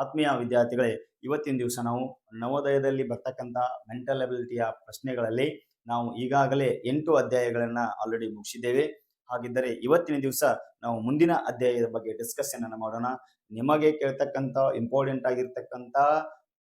ಆತ್ಮೀಯ ವಿದ್ಯಾರ್ಥಿಗಳೇ, ಇವತ್ತಿನ ದಿವಸ ನಾವು ನವೋದಯದಲ್ಲಿ ಬರ್ತಕ್ಕಂಥ ಮೆಂಟಲ್ ಅಬಿಲಿಟಿಯ ಪ್ರಶ್ನೆಗಳಲ್ಲಿ ನಾವು ಈಗಾಗಲೇ 8 ಅಧ್ಯಾಯಗಳನ್ನು ಆಲ್ರೆಡಿ ಮುಗಿಸಿದ್ದೇವೆ. ಹಾಗಿದ್ದರೆ ಇವತ್ತಿನ ದಿವಸ ನಾವು ಮುಂದಿನ ಅಧ್ಯಾಯದ ಬಗ್ಗೆ ಡಿಸ್ಕಷನ್ ಅನ್ನು ಮಾಡೋಣ. ನಿಮಗೆ ಕೇಳ್ತಕ್ಕಂಥ ಇಂಪಾರ್ಟೆಂಟ್ ಆಗಿರ್ತಕ್ಕಂಥ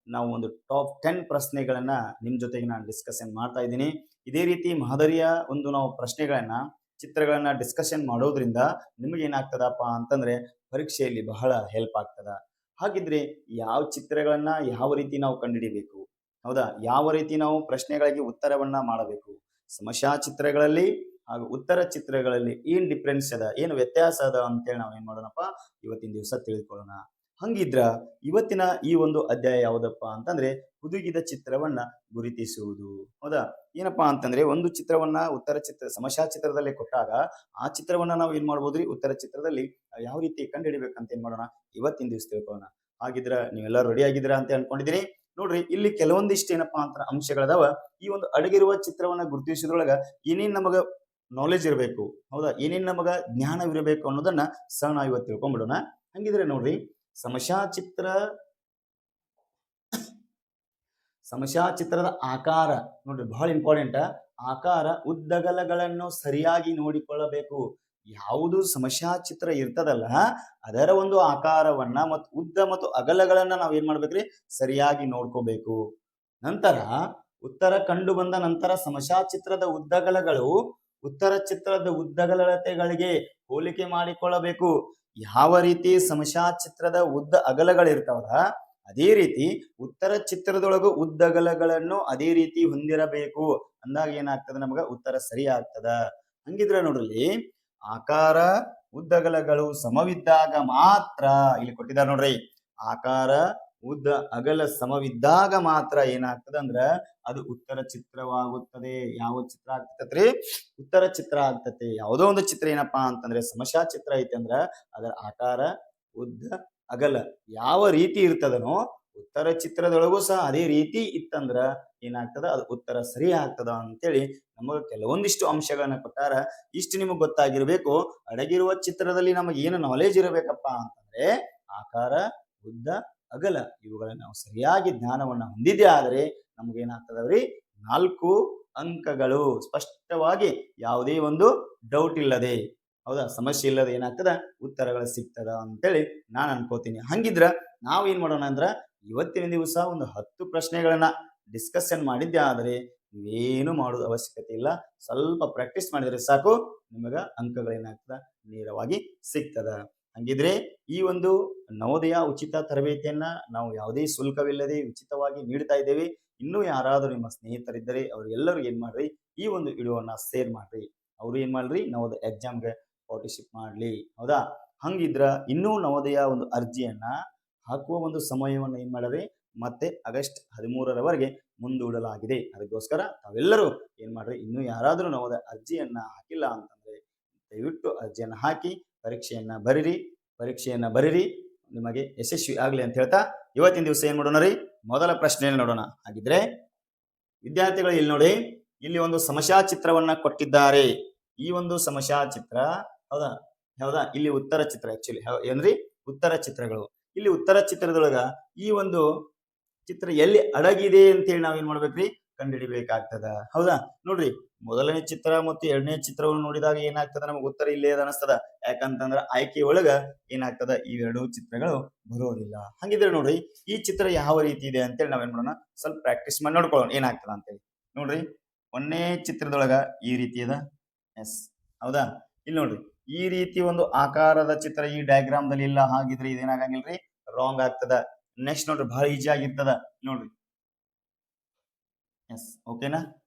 ನಾವು ಒಂದು ಟಾಪ್ 10 ಪ್ರಶ್ನೆಗಳನ್ನ ನಿಮ್ಮ ಜೊತೆಗೆ ನಾನು ಡಿಸ್ಕಷನ್ ಮಾಡ್ತಾ ಇದ್ದೀನಿ. ಇದೇ ರೀತಿ ಮಾದರಿಯ ಒಂದು ನಾವು ಪ್ರಶ್ನೆಗಳನ್ನ ಚಿತ್ರಗಳನ್ನ ಡಿಸ್ಕಷನ್ ಮಾಡೋದ್ರಿಂದ ನಿಮಗೆ ಏನಾಗ್ತದಪ್ಪ ಅಂತಂದ್ರೆ ಪರೀಕ್ಷೆಯಲ್ಲಿ ಬಹಳ ಹೆಲ್ಪ್ ಆಗ್ತದ. ಹಾಗಿದ್ರೆ ಯಾವ ಚಿತ್ರಗಳನ್ನ ಯಾವ ರೀತಿ ನಾವು ಕಂಡುಹಿಡಿಬೇಕು, ಹೌದಾ, ಯಾವ ರೀತಿ ನಾವು ಪ್ರಶ್ನೆಗಳಿಗೆ ಉತ್ತರವನ್ನ ಮಾಡಬೇಕು, ಸಮಸ್ಯಾ ಚಿತ್ರಗಳಲ್ಲಿ ಹಾಗೂ ಉತ್ತರ ಚಿತ್ರಗಳಲ್ಲಿ ಏನ್ ಡಿಫ್ರೆನ್ಸ್ ಅದ, ಏನು ವ್ಯತ್ಯಾಸ ಅದ ಅಂತೇಳಿ ನಾವು ಏನ್ ಮಾಡೋಣಪ್ಪ ಇವತ್ತಿನ ದಿವಸ ತಿಳಿದುಕೊಳ್ಳೋಣ. ಹಂಗಿದ್ರ ಇವತ್ತಿನ ಈ ಒಂದು ಅಧ್ಯಾಯ ಯಾವುದಪ್ಪ ಅಂತಂದ್ರೆ ಹುದುಗಿದ ಚಿತ್ರವನ್ನ ಗುರುತಿಸುವುದು. ಹೌದಾ, ಏನಪ್ಪಾ ಅಂತಂದ್ರೆ ಒಂದು ಚಿತ್ರವನ್ನ ಉತ್ತರ ಚಿತ್ರ ಸಮಸ್ಯಾ ಚಿತ್ರದಲ್ಲಿ ಕೊಟ್ಟಾಗ ಆ ಚಿತ್ರವನ್ನ ನಾವು ಏನ್ ಮಾಡ್ಬೋದ್ರಿ, ಉತ್ತರ ಚಿತ್ರದಲ್ಲಿ ಯಾವ ರೀತಿ ಕಂಡುಹಿಡಿಬೇಕಂತ ಏನ್ ಮಾಡೋಣ ಇವತ್ತಿನ ದಿವಸ ತಿಳ್ಕೊಳ್ಳೋಣ. ಹಾಗಿದ್ರ ನೀವೆಲ್ಲ ರೆಡಿ ಆಗಿದ್ದೀರಾ ಅಂತ ಅನ್ಕೊಂಡಿದೀನಿ. ನೋಡ್ರಿ, ಇಲ್ಲಿ ಕೆಲವೊಂದಿಷ್ಟು ಏನಪ್ಪಾ ಅಂತ ಅಂಶಗಳದಾವ. ಈ ಒಂದು ಅಡಗಿರುವ ಚಿತ್ರವನ್ನ ಗುರುತಿಸೋದ್ರೊಳಗ ಏನೇನ್ ನಮಗ ನಾಲೆಜ್ ಇರಬೇಕು, ಹೌದಾ, ಏನೇನ್ ನಮಗ ಜ್ಞಾನವಿರಬೇಕು ಅನ್ನೋದನ್ನ ಸಹ ನಾವು ಇವತ್ತು ತಿಳ್ಕೊಂಡ್ಬಿಡೋಣ. ಹಂಗಿದ್ರೆ ನೋಡ್ರಿ, ಸಮಸ್ಯಾ ಚಿತ್ರದ ಆಕಾರ ನೋಡ್ರಿ ಬಹಳ ಇಂಪಾರ್ಟೆಂಟ್. ಆಕಾರ ಉದ್ದಗಲಗಳನ್ನು ಸರಿಯಾಗಿ ನೋಡಿಕೊಳ್ಳಬೇಕು. ಯಾವುದು ಸಮಸ್ಯಾ ಚಿತ್ರ ಇರ್ತದಲ್ಲ ಅದರ ಒಂದು ಆಕಾರವನ್ನ ಮತ್ತು ಉದ್ದ ಮತ್ತು ಅಗಲಗಳನ್ನ ನಾವ್ ಏನ್ ಮಾಡ್ಬೇಕ್ರಿ, ಸರಿಯಾಗಿ ನೋಡ್ಕೋಬೇಕು. ನಂತರ ಉತ್ತರ ಕಂಡು ಬಂದ ನಂತರ ಸಮಸ್ಯಾ ಚಿತ್ರದ ಉದ್ದಗಲಗಳು ಉತ್ತರ ಚಿತ್ರದ ಉದ್ದಗಲತೆಗಳಿಗೆ ಹೋಲಿಕೆ ಮಾಡಿಕೊಳ್ಳಬೇಕು. ಯಾವ ರೀತಿ ಸಮಸ್ಯಾ ಚಿತ್ರದ ಉದ್ದ ಅಗಲಗಳಿರ್ತಾವಲ್ಲ ಅದೇ ರೀತಿ ಉತ್ತರ ಚಿತ್ರದೊಳಗು ಉದ್ದಗಲಗಳನ್ನು ಅದೇ ರೀತಿ ಹೊಂದಿರಬೇಕು. ಅಂದಾಗ ಏನಾಗ್ತದ, ನಮಗ ಉತ್ತರ ಸರಿ ಆಗ್ತದ. ಹಂಗಿದ್ರೆ ನೋಡ್ರಿ, ಆಕಾರ ಉದ್ದಗಲಗಳು ಸಮವಿದ್ದಾಗ ಮಾತ್ರ, ಇಲ್ಲಿ ಕೊಟ್ಟಿದ್ದಾರೆ ನೋಡ್ರಿ, ಆಕಾರ ಉದ್ದ ಅಗಲ ಸಮವಿದ್ದಾಗ ಮಾತ್ರ ಏನಾಗ್ತದ ಅಂದ್ರ ಅದು ಉತ್ತರ ಚಿತ್ರವಾಗುತ್ತದೆ. ಯಾವ ಚಿತ್ರ ಆಗ್ತತ್ರಿ, ಉತ್ತರ ಚಿತ್ರ ಆಗ್ತತೆ. ಯಾವುದೋ ಒಂದು ಚಿತ್ರ ಏನಪ್ಪಾ ಅಂತಂದ್ರೆ ಸಮಸ್ಯಾ ಚಿತ್ರ ಐತಿ ಅಂದ್ರ ಅದರ ಆಕಾರ ಉದ್ದ ಅಗಲ ಯಾವ ರೀತಿ ಇರ್ತದನೋ ಉತ್ತರ ಚಿತ್ರದೊಳಗೂ ಸಹ ಅದೇ ರೀತಿ ಇತ್ತಂದ್ರ ಏನಾಗ್ತದ, ಅದು ಉತ್ತರ ಸರಿ ಆಗ್ತದ ಅಂತೇಳಿ ನಮಗ ಕೆಲವೊಂದಿಷ್ಟು ಅಂಶಗಳನ್ನ ಕೊಟ್ಟಾರ. ಇಷ್ಟು ನಿಮಗ್ ಗೊತ್ತಾಗಿರ್ಬೇಕು. ಅಡಗಿರುವ ಚಿತ್ರದಲ್ಲಿ ನಮಗೆ ಏನು ನಾಲೆಜ್ ಇರಬೇಕಪ್ಪ ಅಂತಂದ್ರೆ ಆಕಾರ ಉದ್ದ ಅಗಲ ಇವುಗಳನ್ನ ನಾವು ಸರಿಯಾಗಿ ಜ್ಞಾನವನ್ನ ಹೊಂದಿದ್ದೆ ಆದ್ರೆ ನಮ್ಗೇನಾಗ್ತದವ್ರಿ 4 ಅಂಕಗಳು ಸ್ಪಷ್ಟವಾಗಿ ಯಾವುದೇ ಒಂದು ಡೌಟ್ ಇಲ್ಲದೆ, ಹೌದಾ, ಸಮಸ್ಯೆ ಇಲ್ಲದೆ ಏನಾಗ್ತದ ಉತ್ತರಗಳು ಸಿಗ್ತದ ಅಂತೇಳಿ ನಾನು ಅನ್ಕೋತೀನಿ. ಹಂಗಿದ್ರ ನಾವ್ ಏನ್ ಮಾಡೋಣ ಅಂದ್ರ ಇವತ್ತಿನ ದಿವಸ ಒಂದು 10 ಪ್ರಶ್ನೆಗಳನ್ನ ಡಿಸ್ಕಷನ್ ಮಾಡಿದ್ದೆ ಆದ್ರೆ ನೀವೇನು ಮಾಡೋದು ಅವಶ್ಯಕತೆ ಇಲ್ಲ. ಸ್ವಲ್ಪ ಪ್ರಾಕ್ಟೀಸ್ ಮಾಡಿದ್ರೆ ಸಾಕು, ನಿಮಗ ಅಂಕಗಳೇನಾಗ್ತದ ನೇರವಾಗಿ ಸಿಗ್ತದ. ಹಂಗಿದ್ರೆ ಈ ಒಂದು ನವೋದಯ ಉಚಿತ ತರಬೇತಿಯನ್ನ ನಾವು ಯಾವುದೇ ಶುಲ್ಕವಿಲ್ಲದೆ ಉಚಿತವಾಗಿ ನೀಡ್ತಾ ಇದ್ದೇವೆ. ಇನ್ನೂ ಯಾರಾದರೂ ನಿಮ್ಮ ಸ್ನೇಹಿತರಿದ್ದರೆ ಅವರೆಲ್ಲರೂ ಏನ್ ಮಾಡ್ರಿ, ಈ ಒಂದು ವಿಡಿಯೋವನ್ನ ಶೇರ್ ಮಾಡ್ರಿ. ಅವ್ರು ಏನ್ ಮಾಡ್ರಿ, ನವೋದಯ ಎಕ್ಸಾಮ್ಗೆ ಪಾರ್ಟಿಸಿಪೇಟ್ ಮಾಡ್ಲಿ. ಹೌದಾ, ಹಂಗಿದ್ರ ಇನ್ನೂ ನವೋದಯ ಒಂದು ಅರ್ಜಿಯನ್ನ ಹಾಕುವ ಒಂದು ಸಮಯವನ್ನು ಏನ್ ಮಾಡ್ರಿ, ಮತ್ತೆ ಆಗಸ್ಟ್ 13ರವರೆಗೆ ಮುಂದೂಡಲಾಗಿದೆ. ಅದಕ್ಕೋಸ್ಕರ ತಾವೆಲ್ಲರೂ ಏನ್ ಮಾಡ್ರಿ, ಇನ್ನೂ ಯಾರಾದರೂ ನವೋದಯ ಅರ್ಜಿಯನ್ನ ಹಾಕಿಲ್ಲ ಅಂತಂದ್ರೆ ದಯವಿಟ್ಟು ಅರ್ಜಿಯನ್ನ ಹಾಕಿ ಪರೀಕ್ಷೆಯನ್ನ ಬರೀರಿ, ನಿಮಗೆ ಯಶಸ್ವಿ ಆಗ್ಲಿ ಅಂತ ಹೇಳ್ತಾ ಇವತ್ತಿನ ದಿವಸ ಏನ್ ಮಾಡೋಣ ರೀ, ಮೊದಲ ಪ್ರಶ್ನೆಯನ್ನು ನೋಡೋಣ. ಹಾಗಿದ್ರೆ ವಿದ್ಯಾರ್ಥಿಗಳು ಇಲ್ಲಿ ನೋಡಿ, ಇಲ್ಲಿ ಒಂದು ಸಮಸ್ಯಾ ಚಿತ್ರವನ್ನ ಕೊಟ್ಟಿದ್ದಾರೆ. ಈ ಒಂದು ಸಮಸ್ಯಾ ಚಿತ್ರ, ಹೌದಾ, ಇಲ್ಲಿ ಉತ್ತರ ಚಿತ್ರ. ಆಕ್ಚುಲಿ ಏನ್ರಿ, ಉತ್ತರ ಚಿತ್ರಗಳು. ಇಲ್ಲಿ ಉತ್ತರ ಚಿತ್ರದೊಳಗ ಈ ಒಂದು ಚಿತ್ರ ಎಲ್ಲಿ ಅಡಗಿದೆ ಅಂತೇಳಿ ನಾವೇನ್ ಮಾಡ್ಬೇಕ್ರಿ, ಕಂಡುಹಿಡಿಬೇಕಾಗ್ತದ. ಹೌದಾ, ನೋಡ್ರಿ, ಮೊದಲನೇ ಚಿತ್ರ ಮತ್ತು ಎರಡನೇ ಚಿತ್ರವನ್ನು ನೋಡಿದಾಗ ಏನಾಗ್ತದ, ನಮಗೆ ಉತ್ತರ ಇಲ್ಲೇ ಅನಿಸ್ತದ. ಯಾಕಂತಂದ್ರ ಆಯ್ಕೆ ಒಳಗ ಏನಾಗ್ತದ, ಇವೆರಡು ಚಿತ್ರಗಳು ಬರೋದಿಲ್ಲ. ಹಂಗಿದ್ರೆ ನೋಡ್ರಿ, ಈ ಚಿತ್ರ ಯಾವ ರೀತಿ ಇದೆ ಅಂತೇಳಿ ನಾವೇನ್ ಮಾಡೋಣ, ಸ್ವಲ್ಪ ಪ್ರಾಕ್ಟೀಸ್ ಮಾಡಿ ನೋಡ್ಕೊಳ್ಳೋಣ ಏನಾಗ್ತದ ಅಂತೇಳಿ. ನೋಡ್ರಿ, ಒಂದನೇ ಚಿತ್ರದೊಳಗ ಈ ರೀತಿ ಅದ. ಎಸ್, ಹೌದಾ, ಇಲ್ಲಿ ನೋಡ್ರಿ ಈ ರೀತಿ ಒಂದು ಆಕಾರದ ಚಿತ್ರ ಈ ಡಯಾಗ್ರಾಮ್ ದಲ್ಲಿ ಇಲ್ಲ. ಹಾಗಿದ್ರೆ ಇದೇನಾಗಂಗಿಲ್ರಿ, ರಾಂಗ್ ಆಗ್ತದ. ನೆಕ್ಸ್ಟ್ ನೋಡ್ರಿ, ಬಹಳ ಈಜಿ ಆಗಿರ್ತದ ನೋಡ್ರಿ. ಎಸ್, ಓಕೆನಾ.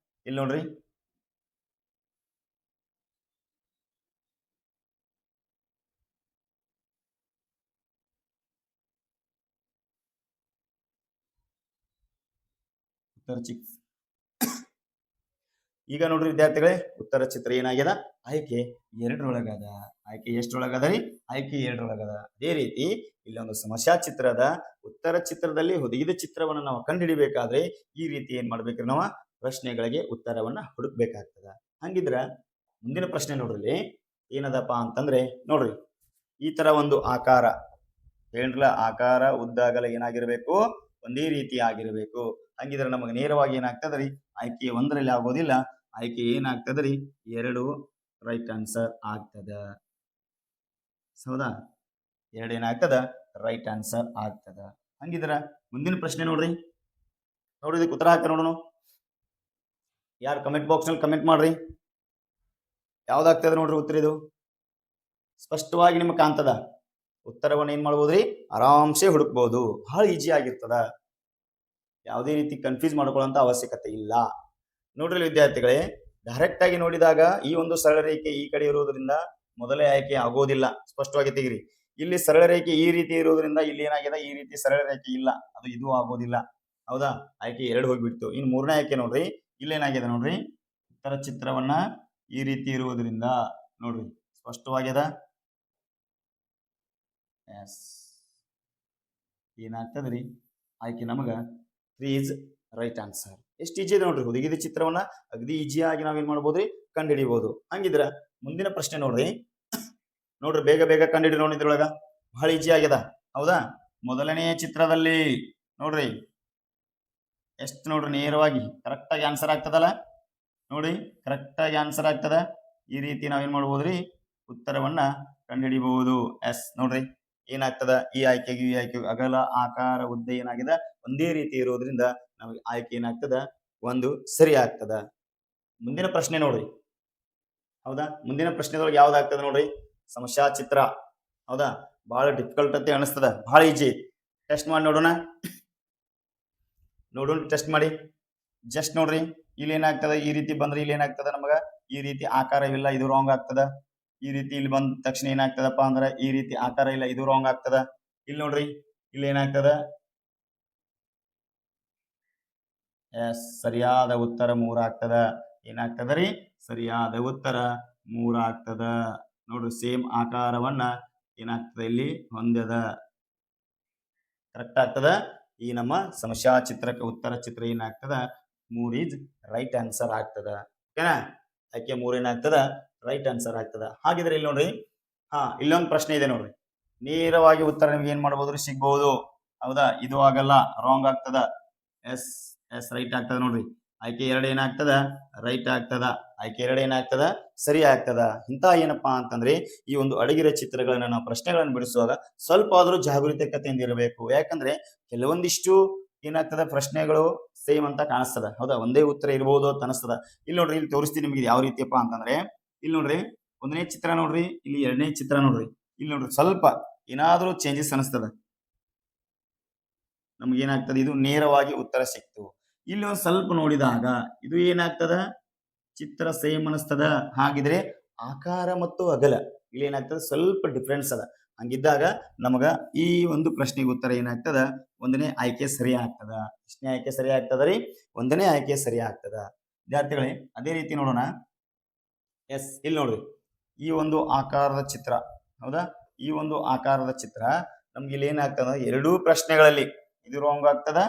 ಇಲ್ಲಿ ನೋಡ್ರಿ, ಈಗ ನೋಡ್ರಿ ವಿದ್ಯಾರ್ಥಿಗಳೇ, ಉತ್ತರ ಚಿತ್ರ ಏನಾಗ್ಯದ, ಆಯ್ಕೆ 2ರೊಳಗದ. ಆಯ್ಕೆ ಎಷ್ಟರೊಳಗದ ರೀ, ಆಯ್ಕೆ 2ರೊಳಗದ. ಅದೇ ರೀತಿ ಇಲ್ಲೊಂದು ಸಮಸ್ಯಾ ಚಿತ್ರದ ಉತ್ತರ ಚಿತ್ರದಲ್ಲಿ ಹುದುಗಿದ ಚಿತ್ರವನ್ನು ನಾವು ಕಂಡುಹಿಡಿಬೇಕಾದ್ರೆ ಈ ರೀತಿ ಏನ್ ಮಾಡ್ಬೇಕ್ರಿ, ನಾವು ಪ್ರಶ್ನೆಗಳಿಗೆ ಉತ್ತರವನ್ನ ಹುಡುಕ್ಬೇಕಾಗ್ತದ. ಹಂಗಿದ್ರ ಮುಂದಿನ ಪ್ರಶ್ನೆ ನೋಡ್ರಿ, ಏನದಪ್ಪ ಅಂತಂದ್ರೆ ನೋಡ್ರಿ, ಈ ತರ ಒಂದು ಆಕಾರ, ಹೇಳ್ರಲ್ಲ, ಆಕಾರ ಉದ್ದ ಅಗಲ ಏನಾಗಿರ್ಬೇಕು, ಒಂದೇ ರೀತಿ ಆಗಿರಬೇಕು. ಹಂಗಿದ್ರೆ ನಮಗೆ ನೇರವಾಗಿ ಏನಾಗ್ತದ್ರಿ, ಆಯ್ಕೆ 1ರಲ್ಲಿ ಆಗೋದಿಲ್ಲ, ಆಯ್ಕೆ ಏನಾಗ್ತದ್ರಿ 2 ರೈಟ್ ಆನ್ಸರ್ ಆಗ್ತದ. ಹೌದಾ, 2 ಏನಾಗ್ತದ ರೈಟ್ ಆನ್ಸರ್ ಆಗ್ತದ. ಹಂಗಿದ್ರ ಮುಂದಿನ ಪ್ರಶ್ನೆ ನೋಡ್ರಿ ಇದಕ್ಕೆ ಉತ್ತರ ಹಾಕಿ ನೋಡೋಣ. ಯಾರು ಕಮೆಂಟ್ ಬಾಕ್ಸ್ ನಲ್ಲಿ ಕಮೆಂಟ್ ಮಾಡ್ರಿ, ಯಾವ್ದಾಗ್ತದ ನೋಡ್ರಿ ಉತ್ತರ. ಇದು ಸ್ಪಷ್ಟವಾಗಿ ನಿಮ್ಗೆ ಕಾಣ್ತದ. ಉತ್ತರವನ್ನು ಏನ್ ಮಾಡ್ಬೋದ್ರಿ, ಆರಾಮ್ಸೆ ಹುಡುಕ್ಬಹುದು. ಬಹಳ ಈಜಿ ಆಗಿರ್ತದ, ಯಾವುದೇ ರೀತಿ ಕನ್ಫ್ಯೂಸ್ ಮಾಡ್ಕೊಳ್ಳೋಂತ ಅವಶ್ಯಕತೆ ಇಲ್ಲ. ನೋಡ್ರಿ ವಿದ್ಯಾರ್ಥಿಗಳೇ, ಡೈರೆಕ್ಟ್ ಆಗಿ ನೋಡಿದಾಗ ಈ ಒಂದು ಸರಳ ರೇಖೆ ಈ ಕಡೆ ಇರುವುದರಿಂದ ಮೊದಲೇ ಆಯ್ಕೆ ಆಗೋದಿಲ್ಲ. ಸ್ಪಷ್ಟವಾಗಿ ತೆಗಿರಿ. ಇಲ್ಲಿ ಸರಳ ರೇಖೆ ಈ ರೀತಿ ಇರುವುದರಿಂದ ಇಲ್ಲಿ ಏನಾಗಿದೆ, ಈ ರೀತಿ ಸರಳ ರೇಖೆ ಇಲ್ಲ, ಅದು ಇದು ಆಗೋದಿಲ್ಲ. ಹೌದಾ, ಆಯ್ಕೆ 2 ಹೋಗ್ಬಿಡ್ತು. ಇನ್ನು 3ನೇ ಆಯ್ಕೆ ನೋಡ್ರಿ, ಇಲ್ಲೇನಾಗಿದೆ ನೋಡ್ರಿ, ಉತ್ತರ ಚಿತ್ರವನ್ನ ಈ ರೀತಿ ಇರುವುದರಿಂದ ನೋಡ್ರಿ ಸ್ಪಷ್ಟವಾಗ್ಯದ. ಎಸ್, ಏನಾಗ್ತದ್ರಿ ಆಯ್ಕೆ ನಮಗ 3 ಇಸ್ ರೈಟ್ ಆನ್ಸರ್. ಎಷ್ಟು ಈಜಿ ಇದೆ ನೋಡ್ರಿ, ಹುದುಗಿದ ಚಿತ್ರವನ್ನ ಅಗದಿ ಈಜಿಯಾಗಿ ನಾವೇನ್ ಮಾಡ್ಬೋದ್ರಿ, ಕಂಡುಹಿಡಿಬಹುದು. ಹಂಗಿದ್ರ ಮುಂದಿನ ಪ್ರಶ್ನೆ ನೋಡ್ರಿ ಬೇಗ ಬೇಗ ಕಂಡುಹಿಡಿ ನೋಡಿ. ಇದ್ರೊಳಗ ಬಹಳ ಈಜಿ ಆಗ್ಯದ. ಹೌದಾ, ಮೊದಲನೆಯ ಚಿತ್ರದಲ್ಲಿ ನೋಡ್ರಿ ಎಷ್ಟು ನೋಡ್ರಿ, ನೇರವಾಗಿ ಕರೆಕ್ಟ್ ಆಗಿ ಆನ್ಸರ್ ಆಗ್ತದಲ್ಲ. ನೋಡಿ ಕರೆಕ್ಟ್ ಆಗಿ ಆನ್ಸರ್ ಆಗ್ತದ. ಈ ರೀತಿ ನಾವೇನ್ ಮಾಡ್ಬೋದ್ರಿ, ಉತ್ತರವನ್ನ ಕಂಡುಹಿಡಿಬಹುದು. ಎಸ್, ನೋಡ್ರಿ ಏನಾಗ್ತದ, ಈ ಆಯ್ಕೆಗೆ ಈ ಆಯ್ಕೆಗೆ ಅಗಲ ಆಕಾರ ಉದ್ದ ಏನಾಗಿದೆ ಒಂದೇ ರೀತಿ ಇರೋದ್ರಿಂದ ನಮಗೆ ಆಯ್ಕೆ ಏನಾಗ್ತದ, 1 ಸರಿ ಆಗ್ತದ. ಮುಂದಿನ ಪ್ರಶ್ನೆ ನೋಡ್ರಿ. ಹೌದಾ, ಮುಂದಿನ ಪ್ರಶ್ನೆದೊಳಗೆ ಯಾವ್ದಾಗ್ತದ ನೋಡ್ರಿ, ಸಮಸ್ಯಾ ಚಿತ್ರ. ಹೌದಾ, ಬಹಳ ಡಿಫಿಕಲ್ಟ್ ಅಂತ ಅನಿಸ್ತದ, ಬಹಳ ಈಜಿ. ಟೆಸ್ಟ್ ಮಾಡಿ ನೋಡೋಣ, ಟೆಸ್ಟ್ ಮಾಡಿ. ಜಸ್ಟ್ ನೋಡ್ರಿ, ಇಲ್ಲಿ ಏನಾಗ್ತದ, ಈ ರೀತಿ ಬಂದ್ರೆ ಇಲ್ಲಿ ಏನಾಗ್ತದ ನಮಗ, ಈ ರೀತಿ ಆಕಾರವಿಲ್ಲ, ಇದು ರಾಂಗ್ ಆಗ್ತದ. ಈ ರೀತಿ ಇಲ್ಲಿ ಬಂದ ತಕ್ಷಣ ಏನಾಗ್ತದಪ್ಪ ಅಂದ್ರೆ ಈ ರೀತಿ ಆಕಾರ ಇಲ್ಲ, ಇದು ರಾಂಗ್ ಆಗ್ತದ. ಇಲ್ಲಿ ನೋಡ್ರಿ, ಇಲ್ಲಿ ಏನಾಗ್ತದ, ಎಸ್, ಸರಿಯಾದ ಉತ್ತರ 3 ಆಗ್ತದ. ಏನಾಗ್ತದ ರೀ, ಸರಿಯಾದ ಉತ್ತರ 3 ಆಗ್ತದ. ನೋಡ್ರಿ, ಸೇಮ್ ಆಕಾರವನ್ನ ಏನಾಗ್ತದ ಇಲ್ಲಿ ಹೊಂದದ. ಕರೆಕ್ಟ್ ಆಗ್ತದ. ಈ ನಮ್ಮ ಸಮಸ್ಯಾ ಚಿತ್ರಕ್ಕೆ ಉತ್ತರ ಚಿತ್ರ ಏನಾಗ್ತದ, 3 ಇಸ್ ರೈಟ್ ಆನ್ಸರ್ ಆಗ್ತದ. ಓಕೆನಾ, ಆಯ್ಕೆ 3 ಏನಾಗ್ತದ, ರೈಟ್ ಆನ್ಸರ್ ಆಗ್ತದ. ಹಾಗಿದ್ರೆ ಇಲ್ಲಿ ನೋಡ್ರಿ, ಇಲ್ಲೊಂದು ಪ್ರಶ್ನೆ ಇದೆ ನೋಡ್ರಿ, ನೇರವಾಗಿ ಉತ್ತರ ನಿಮ್ಗೆ ಏನ್ ಮಾಡಬಹುದು, ಸಿಗ್ಬಹುದು. ಹೌದಾ, ಇದು ಆಗಲ್ಲ, ರಾಂಗ್ ಆಗ್ತದ. ಎಸ್ ಎಸ್, ರೈಟ್ ಆಗ್ತದ. ನೋಡ್ರಿ ಆಯ್ಕೆ 2 ಏನಾಗ್ತದ, ರೈಟ್ ಆಗ್ತದ. ಆಯ್ಕೆ 2 ಏನಾಗ್ತದ, ಸರಿ ಆಗ್ತದ. ಇಂತ ಏನಪ್ಪಾ ಅಂತಂದ್ರೆ ಈ ಒಂದು ಅಡಗಿರೋ ಚಿತ್ರಗಳನ್ನ ನಾವು ಪ್ರಶ್ನೆಗಳನ್ನು ಬಿಡಿಸುವಾಗ ಸ್ವಲ್ಪ ಆದ್ರೂ ಜಾಗರೂಕತೆಯಿಂದ ಇರಬೇಕು. ಯಾಕಂದ್ರೆ ಕೆಲವೊಂದಿಷ್ಟು ಏನಾಗ್ತದ, ಪ್ರಶ್ನೆಗಳು ಸೇಮ್ ಅಂತ ಕಾಣಿಸ್ತದ. ಹೌದಾ, ಒಂದೇ ಉತ್ತರ ಇರಬಹುದು ಅಂತ ಅನಿಸ್ತದ. ಇಲ್ಲಿ ನೋಡ್ರಿ, ಇಲ್ಲಿ ತೋರಿಸ್ತೀನಿ ನಿಮ್ಗೆ ಯಾವ ರೀತಿಯಪ್ಪ ಅಂತಂದ್ರೆ, ಇಲ್ಲಿ ನೋಡ್ರಿ 1ನೇ ಚಿತ್ರ ನೋಡ್ರಿ, ಇಲ್ಲಿ 2ನೇ ಚಿತ್ರ ನೋಡ್ರಿ. ಇಲ್ಲಿ ನೋಡ್ರಿ ಸ್ವಲ್ಪ ಏನಾದ್ರೂ ಚೇಂಜಸ್ ಅನಿಸ್ತದ, ನಮ್ಗೆ ಏನಾಗ್ತದೆ, ಇದು ನೇರವಾಗಿ ಉತ್ತರ ಸಿಕ್ತು. ಇಲ್ಲಿ ಒಂದು ಸ್ವಲ್ಪ ನೋಡಿದಾಗ ಇದು ಏನಾಗ್ತದ, ಚಿತ್ರ ಸೇಮ್ ಅನಿಸ್ತದ. ಹಾಗಿದ್ರೆ ಆಕಾರ ಮತ್ತು ಅಗಲ ಇಲ್ಲಿ ಏನಾಗ್ತದೆ, ಸ್ವಲ್ಪ ಡಿಫ್ರೆನ್ಸ್ ಅದ. ಹಂಗಿದ್ದಾಗ ನಮಗ ಈ ಒಂದು ಪ್ರಶ್ನೆಗೆ ಉತ್ತರ ಏನಾಗ್ತದ, 1ನೇ ಆಯ್ಕೆ ಸರಿ ಆಗ್ತದ. ಎಷ್ಟನೇ ಆಯ್ಕೆ ಸರಿ ಆಗ್ತದ ರೀ, 1ನೇ ಆಯ್ಕೆ ಸರಿ ಆಗ್ತದ. ವಿದ್ಯಾರ್ಥಿಗಳೇ, ಅದೇ ರೀತಿ ನೋಡೋಣ. ಎಸ್, ಇಲ್ಲಿ ನೋಡ್ರಿ, ಈ ಒಂದು ಆಕಾರದ ಚಿತ್ರ. ಹೌದಾ, ಈ ಒಂದು ಆಕಾರದ ಚಿತ್ರ ನಮ್ಗೆ ಇಲ್ಲಿ ಏನಾಗ್ತದ, 2 ಪ್ರಶ್ನೆಗಳಲ್ಲಿ ಇದು ರಾಂಗ್ ಆಗ್ತದ,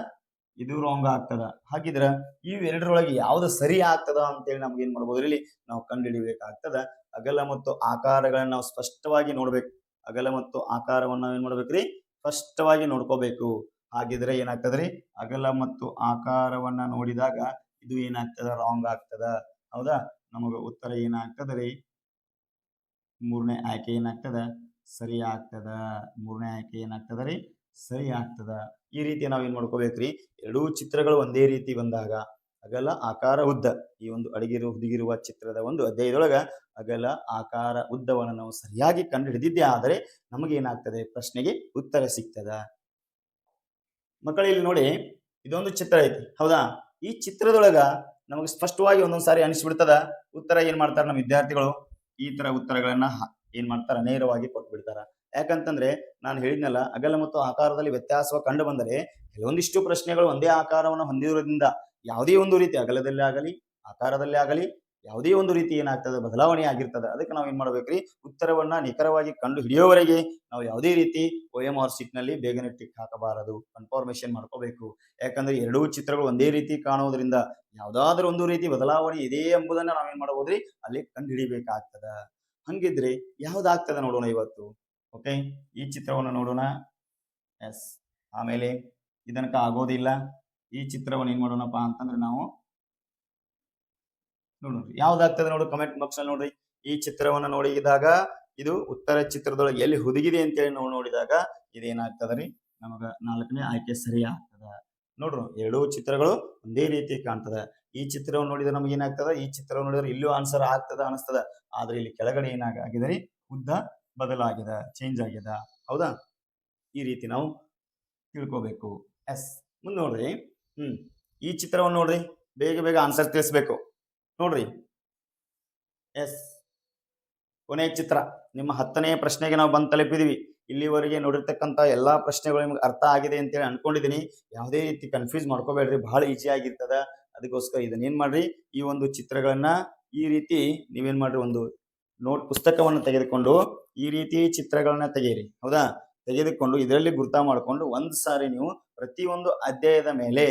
ಇದು ರಾಂಗ್ ಆಗ್ತದ. ಹಾಗಿದ್ರ ಇವೆರಡರೊಳಗೆ ಯಾವ್ದು ಸರಿ ಆಗ್ತದ ಅಂತೇಳಿ ನಮ್ಗೆ ಏನ್ ಮಾಡ್ಬೋದು, ಇಲ್ಲಿ ನಾವು ಕಂಡುಹಿಡಿಬೇಕಾಗ್ತದ. ಅಗಲ ಮತ್ತು ಆಕಾರಗಳನ್ನ ನಾವು ಸ್ಪಷ್ಟವಾಗಿ ನೋಡ್ಬೇಕು. ಅಗಲ ಮತ್ತು ಆಕಾರವನ್ನ ಏನ್ ಮಾಡ್ಬೇಕ್ರಿ, ಸ್ಪಷ್ಟವಾಗಿ ನೋಡ್ಕೋಬೇಕು. ಹಾಗಿದ್ರೆ ಏನಾಗ್ತದ್ರಿ, ಅಗಲ ಮತ್ತು ಆಕಾರವನ್ನ ನೋಡಿದಾಗ ಇದು ಏನಾಗ್ತದ, ರಾಂಗ್ ಆಗ್ತದ. ಹೌದಾ, ನಮಗ ಉತ್ತರ ಏನಾಗ್ತದ್ರಿ, 3ನೇ ಆಯ್ಕೆ ಏನಾಗ್ತದ, ಸರಿ ಆಗ್ತದ. 3ನೇ ಆಯ್ಕೆ ಏನಾಗ್ತದ ರೀ, ಸರಿ ಆಗ್ತದ. ಈ ರೀತಿ ನಾವೇನ್ ಮಾಡ್ಕೋಬೇಕ್ರಿ, 2 ಚಿತ್ರಗಳು ಒಂದೇ ರೀತಿ ಬಂದಾಗ ಅಗಲ ಆಕಾರ ಉದ್ದ, ಈ ಒಂದು ಹುದುಗಿರುವ ಚಿತ್ರದ ಒಂದು ಅಧ್ಯಾಯದೊಳಗ ಅಗಲ ಆಕಾರ ಉದ್ದವನ್ನು ನಾವು ಸರಿಯಾಗಿ ಕಂಡು ಹಿಡಿದಿದ್ದೇ ಆದರೆ ನಮಗೆ ಏನಾಗ್ತದೆ, ಪ್ರಶ್ನೆಗೆ ಉತ್ತರ ಸಿಗ್ತದ. ಮಕ್ಕಳು ಇಲ್ಲಿ ನೋಡಿ, ಇದೊಂದು ಚಿತ್ರ ಐತಿ. ಹೌದಾ, ಈ ಚಿತ್ರದೊಳಗ ನಮಗೆ ಸ್ಪಷ್ಟವಾಗಿ ಒಂದೊಂದ್ ಸಾರಿ ಅನಿಸ್ಬಿಡ್ತದ. ಉತ್ತರ ಏನ್ ಮಾಡ್ತಾರ ನಮ್ಮ ವಿದ್ಯಾರ್ಥಿಗಳು, ಈ ತರ ಉತ್ತರಗಳನ್ನ ಏನ್ ಮಾಡ್ತಾರ, ನೇರವಾಗಿ ಕೊಟ್ಬಿಡ್ತಾರ. ಯಾಕಂತಂದ್ರೆ ನಾನು ಹೇಳಿದ್ನಲ್ಲ, ಅಗಲ ಮತ್ತು ಆಕಾರದಲ್ಲಿ ವ್ಯತ್ಯಾಸ ಕಂಡು ಬಂದರೆ ಕೆಲವೊಂದಿಷ್ಟು ಪ್ರಶ್ನೆಗಳು ಒಂದೇ ಆಕಾರವನ್ನು ಹೊಂದಿರೋದ್ರಿಂದ ಯಾವುದೇ ಒಂದು ರೀತಿ ಅಗಲದಲ್ಲಿ ಆಗಲಿ ಆಕಾರದಲ್ಲಿ ಆಗಲಿ ಯಾವುದೇ ಒಂದು ರೀತಿ ಏನಾಗ್ತದೆ, ಬದಲಾವಣೆ ಆಗಿರ್ತದೆ. ಅದಕ್ಕೆ ನಾವು ಏನ್ ಮಾಡ್ಬೇಕ್ರಿ, ಉತ್ತರವನ್ನ ನಿಖರವಾಗಿ ಕಂಡು ಹಿಡಿಯೋವರೆಗೆ ನಾವು ಯಾವುದೇ ರೀತಿ OMR ಶೀಟ್ ನಲ್ಲಿ ಬೇಗನೆ ಟಿಕ್ ಹಾಕಬಾರದು, ಕನ್ಫರ್ಮೇಶನ್ ಮಾಡ್ಕೋಬೇಕು. ಯಾಕಂದ್ರೆ 2 ಚಿತ್ರಗಳು ಒಂದೇ ರೀತಿ ಕಾಣುವುದರಿಂದ ಯಾವ್ದಾದ್ರು ಒಂದು ರೀತಿ ಬದಲಾವಣೆ ಇದೆ ಎಂಬುದನ್ನ ನಾವೇನ್ ಮಾಡಬಹುದ್ರಿ, ಅಲ್ಲಿ ಕಂಡು ಹಿಡಿಬೇಕಾಗ್ತದ. ಹಂಗಿದ್ರೆ ಯಾವ್ದಾಗ್ತದ ನೋಡೋಣ ಇವತ್ತು. ಓಕೆ, ಈ ಚಿತ್ರವನ್ನು ನೋಡೋಣ. ಎಸ್. ಆಮೇಲೆ ಇದನಕ ಆಗೋದಿಲ್ಲ. ಈ ಚಿತ್ರವನ್ನು ಏನ್ ಮಾಡೋಣಪ್ಪ ಅಂತಂದ್ರೆ ನಾವು ನೋಡ್ರಿ ಯಾವ್ದಾಗ್ತದೆ ನೋಡ್ರಿ ಕಮೆಂಟ್ ಬಾಕ್ಸ್ ಅಲ್ಲಿ ನೋಡ್ರಿ. ಈ ಚಿತ್ರವನ್ನ ನೋಡಿದಾಗ ಇದು ಉತ್ತರ ಚಿತ್ರದೊಳಗೆ ಎಲ್ಲಿ ಹುದುಗಿದೆ ಅಂತೇಳಿ ನಾವು ನೋಡಿದಾಗ ಇದೇನಾಗ್ತದ್ರಿ ನಮಗ 4ನೇ ಆಯ್ಕೆ ಸರಿ ಆಗ್ತದ. ನೋಡ್ರಿ ಎರಡೂ ಚಿತ್ರಗಳು ಒಂದೇ ರೀತಿ ಕಾಣ್ತದ. ಈ ಚಿತ್ರವನ್ನು ನೋಡಿದ್ರೆ ನಮ್ಗೆ ಏನಾಗ್ತದ, ಈ ಚಿತ್ರವನ್ನು ನೋಡಿದ್ರೆ ಇಲ್ಲೂ ಆನ್ಸರ್ ಆಗ್ತದ ಅನಿಸ್ತದ. ಆದ್ರೆ ಇಲ್ಲಿ ಕೆಳಗಡೆ ಏನಾಗಿದೆ, ಉದ್ದ ಬದಲಾಗಿದೆ, ಚೇಂಜ್ ಆಗ್ಯದ. ಹೌದಾ? ಈ ರೀತಿ ನಾವು ತಿಳ್ಕೋಬೇಕು. ಎಸ್. ಮುಂದೆ ನೋಡ್ರಿ. ಈ ಚಿತ್ರವನ್ನು ನೋಡ್ರಿ, ಬೇಗ ಬೇಗ ಆನ್ಸರ್ ತಿಳಿಸ್ಬೇಕು ನೋಡ್ರಿ. ಎಸ್. ಕೊನೆಯ ಚಿತ್ರ ನಿಮ್ಮ 10ನೇ ಪ್ರಶ್ನೆಗೆ ನಾವು ಬಂದು ತಲುಪಿದೀವಿ. ಇಲ್ಲಿವರೆಗೆ ನೋಡಿರ್ತಕ್ಕಂಥ ಎಲ್ಲಾ ಪ್ರಶ್ನೆಗಳು ನಿಮ್ಗೆ ಅರ್ಥ ಆಗಿದೆ ಅಂತೇಳಿ ಅನ್ಕೊಂಡಿದೀನಿ. ಯಾವುದೇ ರೀತಿ ಕನ್ಫ್ಯೂಸ್ ಮಾಡ್ಕೋಬೇಡ್ರಿ, ಬಹಳ ಈಸಿ ಆಗಿರ್ತದ. ಅದಕ್ಕೋಸ್ಕರ ಇದನ್ನೇನ್ ಮಾಡ್ರಿ, ಈ ಒಂದು ಚಿತ್ರಗಳನ್ನ ಈ ರೀತಿ ನೀವೇನ್ ಮಾಡ್ರಿ, ಒಂದು ನೋಟ್ ಪುಸ್ತಕವನ್ನು ತೆಗೆದುಕೊಂಡು ಈ ರೀತಿ ಚಿತ್ರಗಳನ್ನ ತೆಗೆಯಿರಿ. ಹೌದಾ? ತೆಗೆದುಕೊಂಡು ಇದರಲ್ಲಿ ಗುರ್ತ ಮಾಡಿಕೊಂಡು ಒಂದ್ ಸಾರಿ ನೀವು ಪ್ರತಿಯೊಂದು ಅಧ್ಯಾಯದ ಮೇಲೆ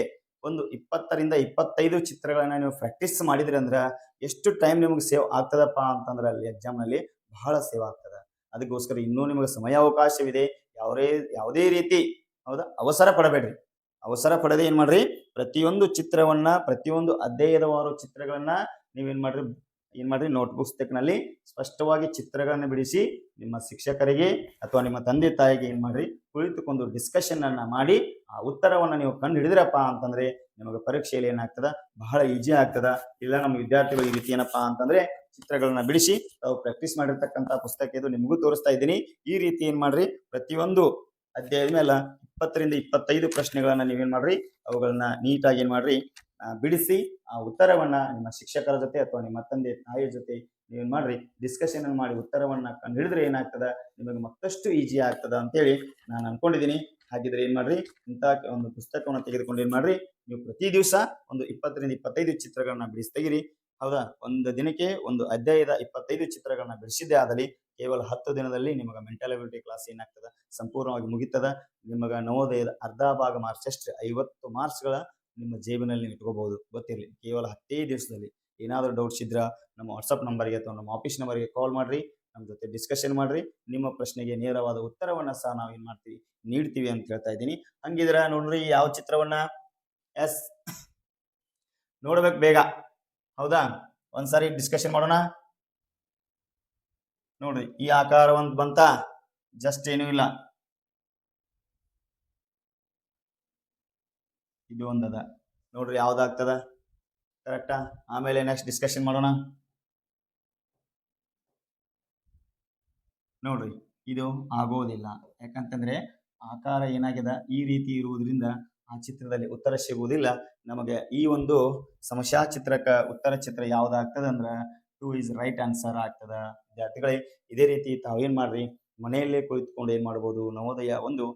ಒಂದು 20ರಿಂದ 25 ಚಿತ್ರಗಳನ್ನ ನೀವು ಪ್ರಾಕ್ಟೀಸ್ ಮಾಡಿದ್ರಿ ಅಂದ್ರ ಎಷ್ಟು ಟೈಮ್ ನಿಮ್ಗೆ ಸೇವ್ ಆಗ್ತದಪ್ಪ ಅಂತಂದ್ರೆ ಅಲ್ಲಿ ಎಕ್ಸಾಮ್ ನಲ್ಲಿ ಬಹಳ ಸೇವ್ ಆಗ್ತದ. ಅದಕ್ಕೋಸ್ಕರ ಇನ್ನೂ ನಿಮಗೆ ಸಮಯಾವಕಾಶವಿದೆ. ಯಾವುದೇ ರೀತಿ ಹೌದಾ ಅವಸರ ಪಡಬೇಡ್ರಿ. ಅವಸರ ಪಡದೆ ಏನ್ ಮಾಡ್ರಿ, ಪ್ರತಿಯೊಂದು ಚಿತ್ರವನ್ನ, ಪ್ರತಿಯೊಂದು ಅಧ್ಯಾಯದವಾರು ಚಿತ್ರಗಳನ್ನ ನೀವೇನ್ ಮಾಡ್ರಿ ನೋಟ್ ಪುಸ್ತಕನಲ್ಲಿ ಸ್ಪಷ್ಟವಾಗಿ ಚಿತ್ರಗಳನ್ನ ಬಿಡಿಸಿ ನಿಮ್ಮ ಶಿಕ್ಷಕರಿಗೆ ಅಥವಾ ನಿಮ್ಮ ತಂದೆ ತಾಯಿಗೆ ಏನ್ ಮಾಡ್ರಿ, ಕುಳಿತುಕೊಂಡು ಡಿಸ್ಕಷನ್ ಅನ್ನ ಮಾಡಿ ಆ ಉತ್ತರವನ್ನ ನೀವು ಕಂಡು ಹಿಡಿದ್ರಪ್ಪ ಅಂತಂದ್ರೆ ನಿಮಗೆ ಪರೀಕ್ಷೆಯಲ್ಲಿ ಏನಾಗ್ತದ, ಬಹಳ ಈಜಿ ಆಗ್ತದ. ಇಲ್ಲ ನಮ್ಮ ವಿದ್ಯಾರ್ಥಿಗಳು ಈ ರೀತಿ ಏನಪ್ಪಾ ಅಂತಂದ್ರೆ ಚಿತ್ರಗಳನ್ನ ಬಿಡಿಸಿ ತಾವು ಪ್ರಾಕ್ಟೀಸ್ ಮಾಡಿರ್ತಕ್ಕಂಥ ಪುಸ್ತಕ ಇದು ನಿಮಗೂ ತೋರಿಸ್ತಾ ಇದ್ದೀನಿ. ಈ ರೀತಿ ಏನ್ ಮಾಡ್ರಿ, ಪ್ರತಿಯೊಂದು ಅಧ್ಯಾಯದ ಮೇಲೆ 20ರಿಂದ 25 ಪ್ರಶ್ನೆಗಳನ್ನ ನೀವೇನ್ ಮಾಡ್ರಿ, ಅವುಗಳನ್ನ ನೀಟಾಗಿ ಏನ್ ಮಾಡ್ರಿ ಬಿಡಿಸಿ ಆ ಉತ್ತರವನ್ನ ನಿಮ್ಮ ಶಿಕ್ಷಕರ ಜೊತೆ ಅಥವಾ ನಿಮ್ಮ ತಂದೆ ತಾಯಿಯ ಜೊತೆ ನೀವೇನ್ ಮಾಡ್ರಿ ಡಿಸ್ಕಷನ್ ಮಾಡಿ ಉತ್ತರವನ್ನ ಕಂಡು ಹಿಡಿದ್ರೆ ಏನಾಗ್ತದ, ನಿಮಗೆ ಮತ್ತಷ್ಟು ಈಜಿ ಆಗ್ತದ ಅಂತೇಳಿ ನಾನು ಅನ್ಕೊಂಡಿದ್ದೀನಿ. ಹಾಗಿದ್ರೆ ಏನ್ ಮಾಡ್ರಿ, ಇಂಥ ಒಂದು ಪುಸ್ತಕವನ್ನು ತೆಗೆದುಕೊಂಡು ಏನ್ ಮಾಡ್ರಿ, ನೀವು ಪ್ರತಿ ದಿವಸ ಒಂದು 20ರಿಂದ 25 ಚಿತ್ರಗಳನ್ನ ಬಿಡಿಸಿ ತೆಗಿರಿ. ಹೌದಾ? ಒಂದು ದಿನಕ್ಕೆ ಒಂದು ಅಧ್ಯಾಯದ 25 ಚಿತ್ರಗಳನ್ನ ಬಿಡಿಸಿದ್ದೇ ಆದಲ್ಲಿ ಕೇವಲ 10 ದಿನದಲ್ಲಿ ನಿಮಗೆ ಮೆಂಟಲ್ ಅಬಿಲಿಟಿ ಕ್ಲಾಸ್ ಏನಾಗ್ತದ, ಸಂಪೂರ್ಣವಾಗಿ ಮುಗಿತದ. ನಿಮಗ ನವೋದಯದ ಅರ್ಧ ಭಾಗ ಮಾರ್ಕ್ಸ್ ಅಷ್ಟು 50 ಮಾರ್ಕ್ಸ್ಗಳ ನಿಮ್ಮ ಜೇಬಿನಲ್ಲಿ ನೀವು ಇಟ್ಕೋಬಹುದು. ಗೊತ್ತಿರಲಿ, ಕೇವಲ 10 ದಿವಸದಲ್ಲಿ. ಏನಾದರೂ ಡೌಟ್ಸ್ ಇದ್ರ ನಮ್ಮ ವಾಟ್ಸಪ್ ನಂಬರ್ಗೆ ಅಥವಾ ನಮ್ಮ ಆಫೀಸ್ ನಂಬರ್ಗೆ ಕಾಲ್ ಮಾಡ್ರಿ, ನಮ್ಮ ಜೊತೆ ಡಿಸ್ಕಷನ್ ಮಾಡ್ರಿ. ನಿಮ್ಮ ಪ್ರಶ್ನೆಗೆ ನೇರವಾದ ಉತ್ತರವನ್ನ ಸಹ ನಾವು ಏನ್ ಮಾಡ್ತೀವಿ, ನೀಡ್ತೀವಿ ಅಂತ ಹೇಳ್ತಾ ಇದ್ದೀನಿ. ಹಂಗಿದ್ರ ನೋಡ್ರಿ ಯಾವ ಚಿತ್ರವನ್ನ ಎಸ್ ನೋಡ್ಬೇಕು ಬೇಗ. ಹೌದಾ? ಒಂದ್ಸಾರಿ ಡಿಸ್ಕಷನ್ ಮಾಡೋಣ. ನೋಡ್ರಿ ಈ ಆಕಾರ ಒಂದು ಬಂತ, ಜಸ್ಟ್ ಏನೂ ಇಲ್ಲ, ಇದು ಒಂದದ ನೋಡ್ರಿ ಯಾವ್ದಾಗ್ತದ ಕರೆಕ್ಟಾ. ಆಮೇಲೆ ನೆಕ್ಸ್ಟ್ ಡಿಸ್ಕಷನ್ ಮಾಡೋಣ. ನೋಡ್ರಿ ಇದು ಆಗೋದಿಲ್ಲ, ಯಾಕಂತಂದ್ರೆ ಆಕಾರ ಏನಾಗಿದೆ ಈ ರೀತಿ ಇರುವುದರಿಂದ ಆ ಚಿತ್ರದಲ್ಲಿ ಉತ್ತರ ಸಿಗುವುದಿಲ್ಲ ನಮಗೆ. ಈ ಒಂದು ಸಮಸ್ಯಾ ಚಿತ್ರಕ್ಕ ಉತ್ತರ ಚಿತ್ರ ಯಾವ್ದಾಗ್ತದ ಅಂದ್ರ 2 is ರೈಟ್ ಆನ್ಸರ್ ಆಗ್ತದ. ವಿದ್ಯಾರ್ಥಿಗಳೇ ಇದೇ ರೀತಿ ತಾವೇನ್ ಮಾಡ್ರಿ, ಮನೆಯಲ್ಲೇ ಕುಳಿತುಕೊಂಡು ಏನ್ ಮಾಡ್ಬೋದು, ನವೋದಯ ಒಂದು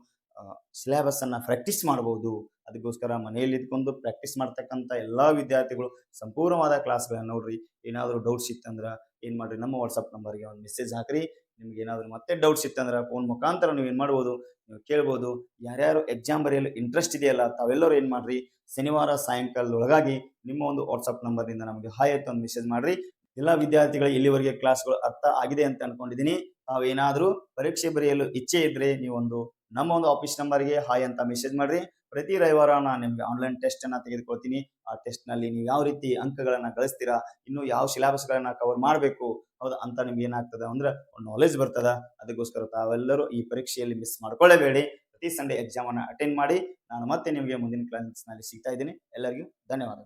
ಸಿಲೆಬಸ್ ಅನ್ನ ಪ್ರಾಕ್ಟೀಸ್ ಮಾಡಬಹುದು. ಅದಕ್ಕೋಸ್ಕರ ಮನೆಯಲ್ಲಿ ಇದ್ಕೊಂಡು ಪ್ರಾಕ್ಟೀಸ್ ಮಾಡ್ತಕ್ಕಂಥ ಎಲ್ಲಾ ವಿದ್ಯಾರ್ಥಿಗಳು ಸಂಪೂರ್ಣವಾದ ಕ್ಲಾಸ್ಗಳನ್ನ ನೋಡ್ರಿ. ಏನಾದರೂ ಡೌಟ್ಸ್ ಇತ್ತಂದ್ರ ಏನ್ ಮಾಡ್ರಿ, ನಮ್ಮ ವಾಟ್ಸಪ್ ನಂಬರ್ಗೆ ಒಂದು ಮೆಸೇಜ್ ಹಾಕ್ರಿ. ನಿಮ್ಗೆ ಏನಾದ್ರು ಮತ್ತೆ ಡೌಟ್ಸ್ ಇತ್ತಂದ್ರ ಫೋನ್ ಮುಖಾಂತರ ನೀವು ಏನ್ ಮಾಡ್ಬೋದು, ನೀವು ಕೇಳ್ಬೋದು. ಯಾರ್ಯಾರು ಎಕ್ಸಾಮ್ ಬರೆಯಲು ಇಂಟ್ರೆಸ್ಟ್ ಇದೆಯಲ್ಲ ತಾವೆಲ್ಲರೂ ಏನ್ ಮಾಡ್ರಿ, ಶನಿವಾರ ಸಾಯಂಕಾಲದೊಳಗಾಗಿ ನಿಮ್ಮ ಒಂದು ವಾಟ್ಸಪ್ ನಂಬರ್ನಿಂದ ನಮಗೆ ಹಾಯ್ ಅಂತ ಒಂದು ಮೆಸೇಜ್ ಮಾಡ್ರಿ. ಎಲ್ಲ ವಿದ್ಯಾರ್ಥಿಗಳಿಗೆ ಇಲ್ಲಿವರೆಗೆ ಕ್ಲಾಸ್ಗಳು ಅರ್ಥ ಆಗಿದೆ ಅಂತ ಅನ್ಕೊಂಡಿದ್ದೀನಿ. ತಾವೇನಾದ್ರೂ ಪರೀಕ್ಷೆ ಬರೆಯಲು ಇಚ್ಛೆ ಇದ್ರೆ ನೀವೊಂದು ನಮ್ಮ ಒಂದು ಆಫೀಸ್ ನಂಬರ್ಗೆ ಹಾಯ್ ಅಂತ ಮೆಸೇಜ್ ಮಾಡ್ರಿ. ಪ್ರತಿ ರವಿವಾರ ನಾನು ನಿಮ್ಗೆ ಆನ್ಲೈನ್ ಟೆಸ್ಟ್ ಅನ್ನ ತೆಗೆದುಕೊಳ್ತೀನಿ. ಆ ಟೆಸ್ಟ್ ನಲ್ಲಿ ನೀವು ಯಾವ ರೀತಿ ಅಂಕಗಳನ್ನ ಗಳಿಸ್ತೀರಾ, ಇನ್ನು ಯಾವ ಸಿಲೆಬಸ್ ಗಳನ್ನ ಕವರ್ ಮಾಡಬೇಕು ಹೌದಾ ಅಂತ ನಿಮ್ಗೆ ಏನಾಗ್ತದ ಅಂದ್ರೆ ಒಂದು ನಾಲೆಜ್ ಬರ್ತದ. ಅದಕ್ಕೋಸ್ಕರ ತಾವೆಲ್ಲರೂ ಈ ಪರೀಕ್ಷೆಯಲ್ಲಿ ಮಿಸ್ ಮಾಡ್ಕೊಳ್ಳೇಬೇಡಿ. ಪ್ರತಿ ಸಂಡೇ ಎಕ್ಸಾಮ್ ಅನ್ನ ಅಟೆಂಡ್ ಮಾಡಿ. ನಾನು ಮತ್ತೆ ನಿಮಗೆ ಮುಂದಿನ ಕ್ಲಾಸ್ ನಲ್ಲಿ ಸಿಗ್ತಾ ಇದ್ದೀನಿ. ಎಲ್ಲರಿಗೂ ಧನ್ಯವಾದಗಳು.